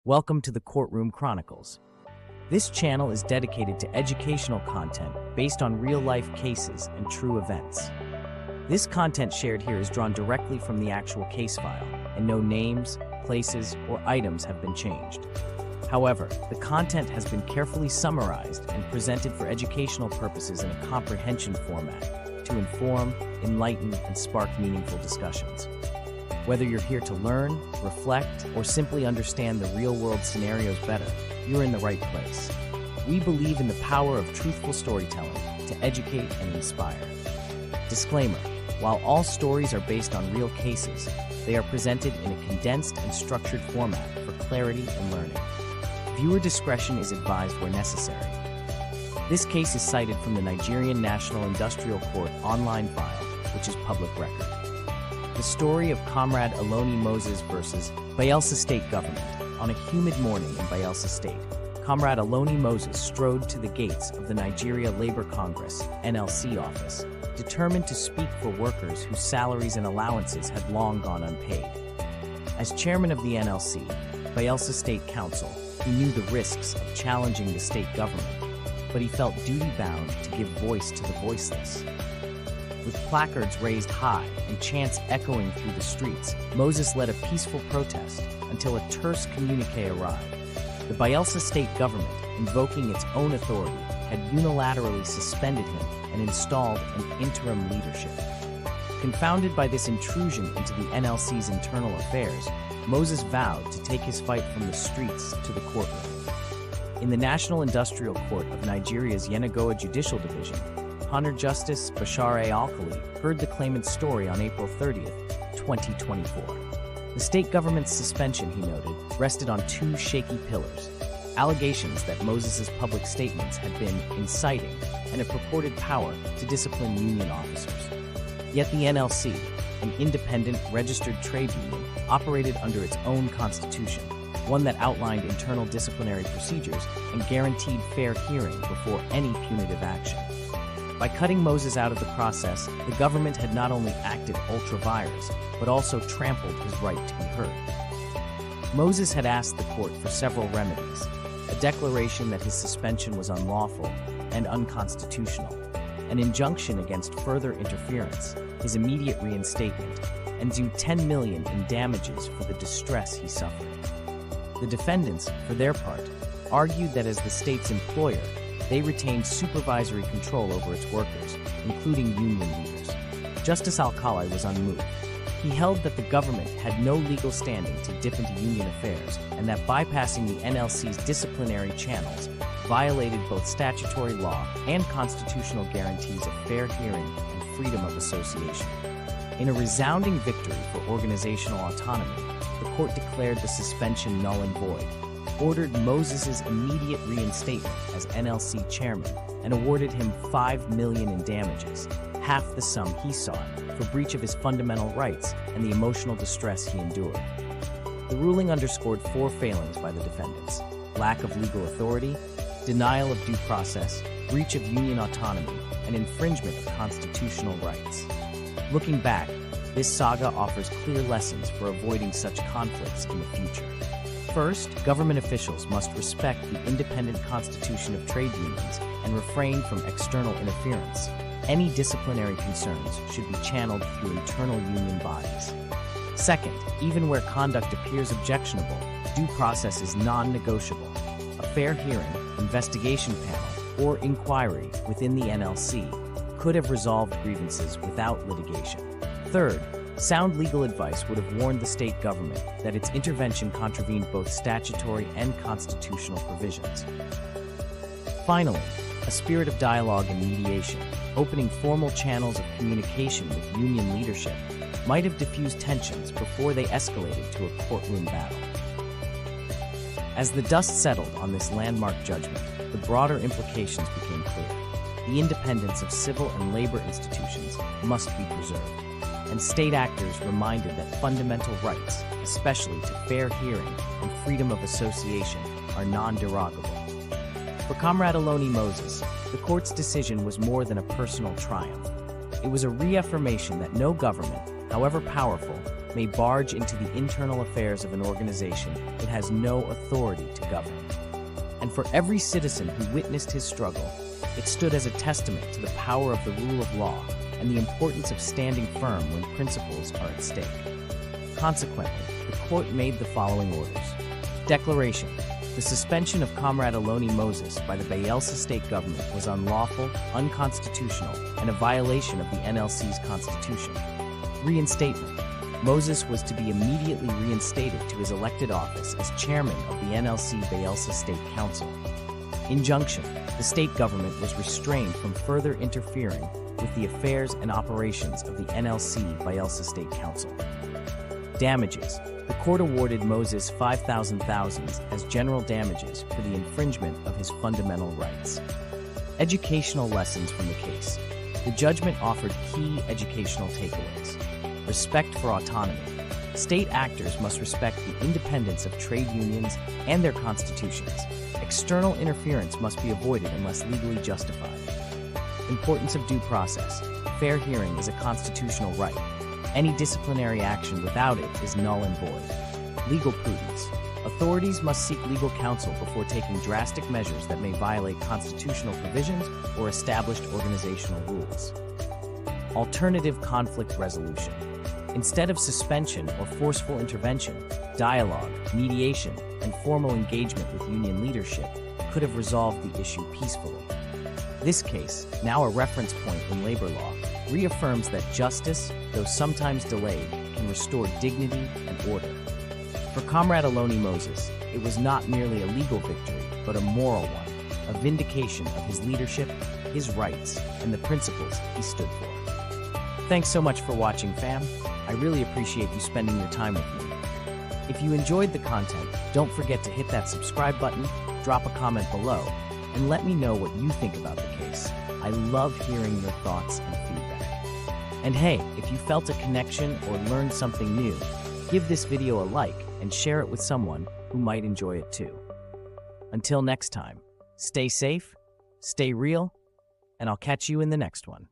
Welcome to the Courtroom Chronicles. This channel is dedicated to educational content based on real-life cases and true events. This content shared here is drawn directly from the actual case file, and no names, places, or items have been changed. However, the content has been carefully summarized and presented for educational purposes in a comprehension format to inform, enlighten, and spark meaningful discussions. Whether you're here to learn, reflect, or simply understand the real-world scenarios better, you're in the right place. We believe in the power of truthful storytelling to educate and inspire. Disclaimer: while all stories are based on real cases, they are presented in a condensed and structured format for clarity and learning. Viewer discretion is advised where necessary. This case is cited from the Nigerian National Industrial Court online file, which is public record. The story of Comrade Aloni Moses versus Bayelsa State Government. On a humid morning in Bayelsa State, Comrade Aloni Moses strode to the gates of the Nigeria Labor Congress (NLC) office, determined to speak for workers whose salaries and allowances had long gone unpaid. As chairman of the NLC, Bayelsa State Council, he knew the risks of challenging the state government, but he felt duty-bound to give voice to the voiceless. With placards raised high and chants echoing through the streets, Moses led a peaceful protest until a terse communique arrived. The Bayelsa State Government, invoking its own authority, had unilaterally suspended him and installed an interim leadership. Confounded by this intrusion into the NLC's internal affairs, Moses vowed to take his fight from the streets to the courtroom. In the National Industrial Court of Nigeria's Yenagoa Judicial Division, Honored Justice Bashar A. Alkali heard the claimant's story on April 30th, 2024. The state government's suspension, he noted, rested on two shaky pillars: allegations that Moses' public statements had been inciting and a purported power to discipline union officers. Yet the NLC, an independent, registered trade union, operated under its own constitution, one that outlined internal disciplinary procedures and guaranteed fair hearing before any punitive action. By cutting Moses out of the process, the government had not only acted ultra vires, but also trampled his right to be heard. Moses had asked the court for several remedies: a declaration that his suspension was unlawful and unconstitutional, an injunction against further interference, his immediate reinstatement, and due $10 million in damages for the distress he suffered. The defendants, for their part, argued that as the state's employer, they retained supervisory control over its workers, including union leaders. Justice Alkali was unmoved. He held that the government had no legal standing to dip into union affairs, and that bypassing the NLC's disciplinary channels violated both statutory law and constitutional guarantees of fair hearing and freedom of association. In a resounding victory for organizational autonomy, the court declared the suspension null and void, ordered Moses' immediate reinstatement as NLC chairman, and awarded him $5 million in damages, half the sum he sought, for breach of his fundamental rights and the emotional distress he endured. The ruling underscored four failings by the defendants: lack of legal authority, denial of due process, breach of union autonomy, and infringement of constitutional rights. Looking back, this saga offers clear lessons for avoiding such conflicts in the future. First, government officials must respect the independent constitution of trade unions and refrain from external interference. Any disciplinary concerns should be channeled through internal union bodies. Second, even where conduct appears objectionable, due process is non-negotiable. A fair hearing, investigation panel, or inquiry within the NLC could have resolved grievances without litigation. Third, sound legal advice would have warned the state government that its intervention contravened both statutory and constitutional provisions. Finally, a spirit of dialogue and mediation, opening formal channels of communication with union leadership, might have diffused tensions before they escalated to a courtroom battle. As the dust settled on this landmark judgment, the broader implications became clear. The independence of civil and labor institutions must be preserved, and state actors reminded that fundamental rights, especially to fair hearing and freedom of association, are non-derogable. For Comrade Aloni Moses, the court's decision was more than a personal triumph. It was a reaffirmation that no government, however powerful, may barge into the internal affairs of an organization it has no authority to govern. And for every citizen who witnessed his struggle, it stood as a testament to the power of the rule of law and the importance of standing firm when principles are at stake. Consequently, the court made the following orders. Declaration: the suspension of Comrade Aloni Moses by the Bayelsa State Government was unlawful, unconstitutional, and a violation of the NLC's constitution. Reinstatement: Moses was to be immediately reinstated to his elected office as chairman of the NLC Bayelsa State Council. Injunction: the state government was restrained from further interfering with the affairs and operations of the NLC Bayelsa State Council. Damages: the court awarded Moses $5,000 as general damages for the infringement of his fundamental rights. Educational lessons from the case: the judgment offered key educational takeaways. Respect for autonomy: state actors must respect the independence of trade unions and their constitutions. External interference must be avoided unless legally justified. Importance of due process: fair hearing is a constitutional right. Any disciplinary action without it is null and void. Legal prudence: authorities must seek legal counsel before taking drastic measures that may violate constitutional provisions or established organizational rules. Alternative conflict resolution: instead of suspension or forceful intervention, dialogue, mediation, and formal engagement with union leadership could have resolved the issue peacefully. This case, now a reference point in labor law, reaffirms that justice, though sometimes delayed, can restore dignity and order. For Comrade Aloni Moses, it was not merely a legal victory, but a moral one, a vindication of his leadership, his rights, and the principles he stood for. Thanks so much for watching, fam. I really appreciate you spending your time with me. If you enjoyed the content, don't forget to hit that subscribe button, drop a comment below, and let me know what you think about the case. I love hearing your thoughts and feedback. And hey, if you felt a connection or learned something new, give this video a like and share it with someone who might enjoy it too. Until next time, stay safe, stay real, and I'll catch you in the next one.